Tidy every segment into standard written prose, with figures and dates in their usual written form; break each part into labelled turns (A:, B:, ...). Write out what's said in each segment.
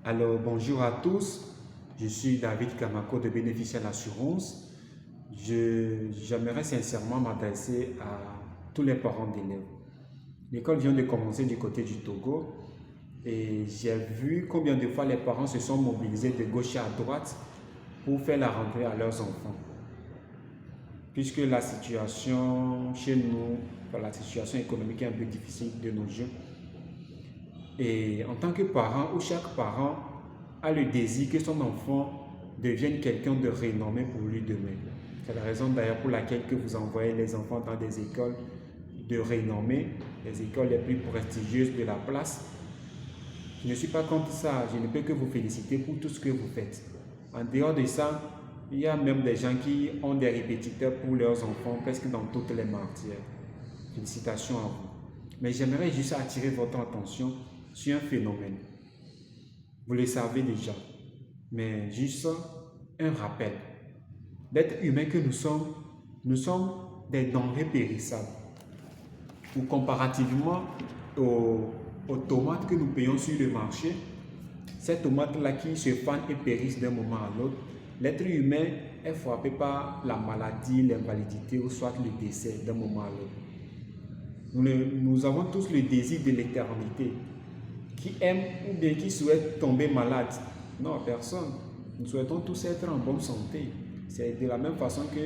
A: Alors, bonjour à tous, je suis David Kamako de Bénéficiaire Assurance. J'aimerais sincèrement m'adresser à tous les parents d'élèves. L'école vient de commencer du côté du Togo et j'ai vu combien de fois les parents se sont mobilisés de gauche à droite pour faire la rentrée à leurs enfants. Puisque la situation chez nous, la situation économique est un peu difficile de nos jours. Et en tant que parent, où chaque parent a le désir que son enfant devienne quelqu'un de renommé pour lui demain. C'est la raison d'ailleurs pour laquelle que vous envoyez les enfants dans des écoles de renommée, les écoles les plus prestigieuses de la place. Je ne suis pas contre ça, je ne peux que vous féliciter pour tout ce que vous faites. En dehors de ça, il y a même des gens qui ont des répétiteurs pour leurs enfants presque dans toutes les matières. Félicitations à vous. Mais j'aimerais juste attirer votre attention sur un phénomène. Vous le savez déjà, mais juste un rappel. D'être humains que nous sommes des denrées périssables. Ou comparativement aux tomates que nous payons sur le marché, ces tomates-là qui se fanent et périssent d'un moment à l'autre, l'être humain est frappé par la maladie, l'invalidité ou soit le décès d'un moment à l'autre. Nous avons tous le désir de l'éternité. Qui aime ou bien qui souhaite tomber malade? Non, personne. Nous souhaitons tous être en bonne santé. C'est de la même façon que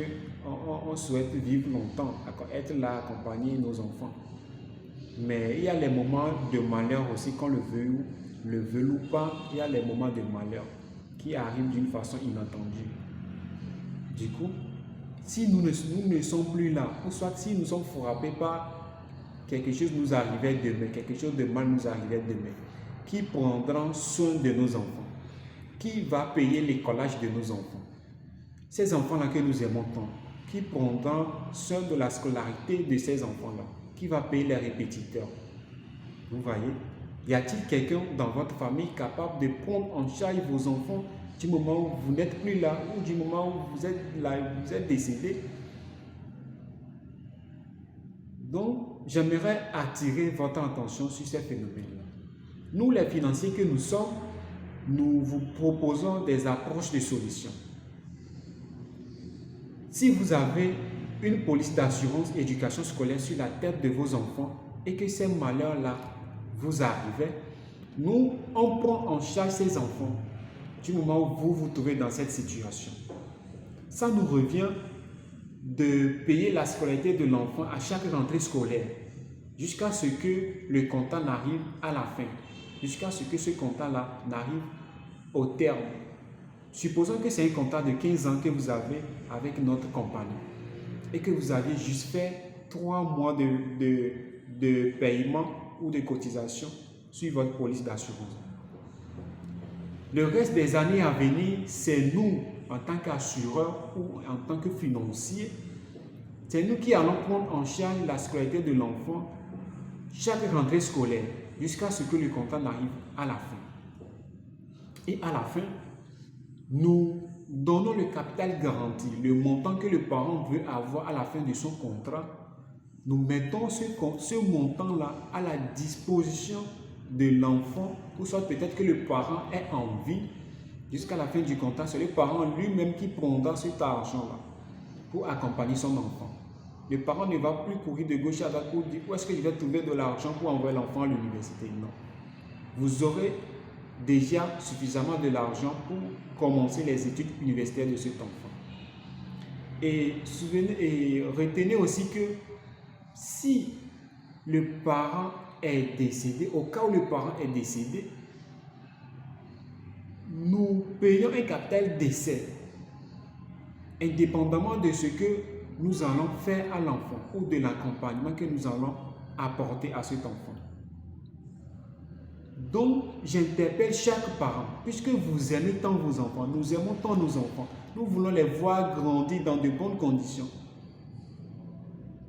A: on souhaite vivre longtemps, être là, accompagner nos enfants. Mais il y a les moments de malheur aussi, qu'on le veuille ou pas, il y a les moments de malheur qui arrivent d'une façon inattendue. Du coup, si nous ne sommes plus là, ou soit si nous sommes frappés par quelque chose nous arrivait demain, quelque chose de mal nous arrivait demain, qui prendra soin de nos enfants? Qui va payer l'écolage de nos enfants? Ces enfants-là que nous aimons tant, qui prendra soin de la scolarité de ces enfants-là? Qui va payer les répétiteurs? Vous voyez? Y a-t-il quelqu'un dans votre famille capable de prendre en charge vos enfants du moment où vous n'êtes plus là ou du moment où vous êtes là, vous êtes décédé? Donc, j'aimerais attirer votre attention sur ces phénomènes-là. Nous, les financiers que nous sommes, nous vous proposons des approches de solutions. Si vous avez une police d'assurance éducation scolaire sur la tête de vos enfants et que ces malheurs-là vous arrivent, nous, on prend en charge ces enfants du moment où vous vous trouvez dans cette situation. Ça nous revient de payer la scolarité de l'enfant à chaque rentrée scolaire jusqu'à ce que le comptant n'arrive à la fin, jusqu'à ce que ce comptant-là n'arrive au terme. Supposons que c'est un comptant de 15 ans que vous avez avec notre compagnie et que vous avez juste fait 3 mois de paiement ou de cotisation sur votre police d'assurance. Le reste des années à venir, c'est nous, en tant qu'assureurs ou en tant que financiers, c'est nous qui allons prendre en charge la scolarité de l'enfant chaque rentrée scolaire jusqu'à ce que le comptant arrive à la fin. Et à la fin, nous donnons le capital garanti, le montant que le parent veut avoir à la fin de son contrat. Nous mettons ce montant-là à la disposition de l'enfant, ou soit peut-être que le parent est en vie jusqu'à la fin du contrat. C'est le parent lui-même qui prendra cet argent-là pour accompagner son enfant. Le parent ne va plus courir de gauche à droite pour dire où est-ce que je vais trouver de l'argent pour envoyer l'enfant à l'université. Non. Vous aurez déjà suffisamment de l'argent pour commencer les études universitaires de cet enfant. Et retenez aussi que si le parent est décédé, au cas où le parent est décédé, nous payons un capital décès, indépendamment de ce que nous allons faire à l'enfant ou de l'accompagnement que nous allons apporter à cet enfant. Donc, j'interpelle chaque parent, puisque vous aimez tant vos enfants, nous aimons tant nos enfants, nous voulons les voir grandir dans de bonnes conditions.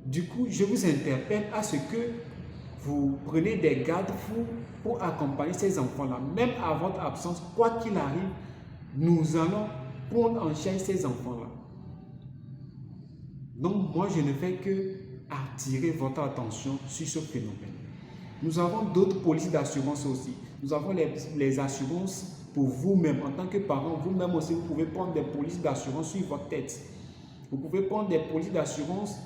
A: Du coup, je vous interpelle à ce que vous prenez des garde-fous pour accompagner ces enfants-là. Même à votre absence, quoi qu'il arrive, nous allons prendre en charge ces enfants-là. Donc, moi, je ne fais que attirer votre attention sur ce phénomène. Nous avons d'autres polices d'assurance aussi. Nous avons les assurances pour vous-même. En tant que parent, vous-même aussi, vous pouvez prendre des polices d'assurance sur votre tête. Vous pouvez prendre des polices d'assurance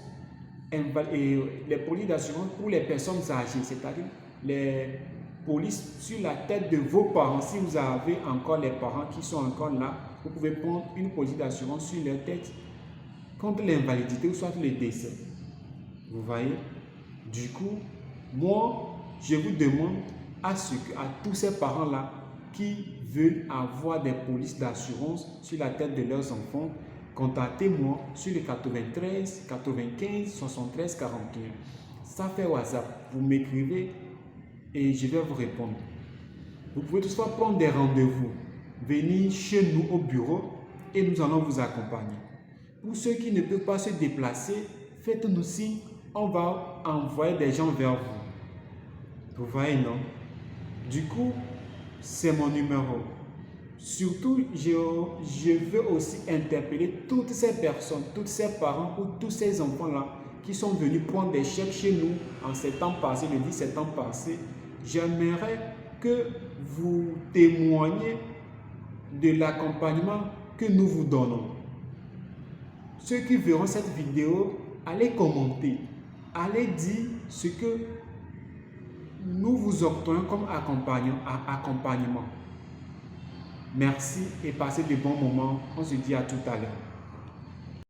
A: pour les personnes âgées, c'est-à-dire les polices sur la tête de vos parents. Si vous avez encore les parents qui sont encore là, vous pouvez prendre une police d'assurance sur leur tête contre l'invalidité ou soit le décès. Vous voyez? Du coup, moi, je vous demande à tous ces parents-là qui veulent avoir des polices d'assurance sur la tête de leurs enfants, contactez-moi sur le 93 95 73 41. Ça fait WhatsApp. Vous m'écrivez et je vais vous répondre. Vous pouvez toutefois prendre des rendez-vous, venir chez nous au bureau et nous allons vous accompagner. Pour ceux qui ne peuvent pas se déplacer, faites-nous signe, on va envoyer des gens vers vous. Vous voyez, non? Du coup, c'est mon numéro. Surtout, je veux aussi interpeller toutes ces personnes, tous ces parents ou tous ces enfants-là qui sont venus prendre des chèques chez nous en ces temps passés, le 17 ans passé. J'aimerais que vous témoignez de l'accompagnement que nous vous donnons. Ceux qui verront cette vidéo, allez commenter, allez dire ce que nous vous octroyons comme accompagnement. Merci et passez de bons moments. On se dit à tout à l'heure.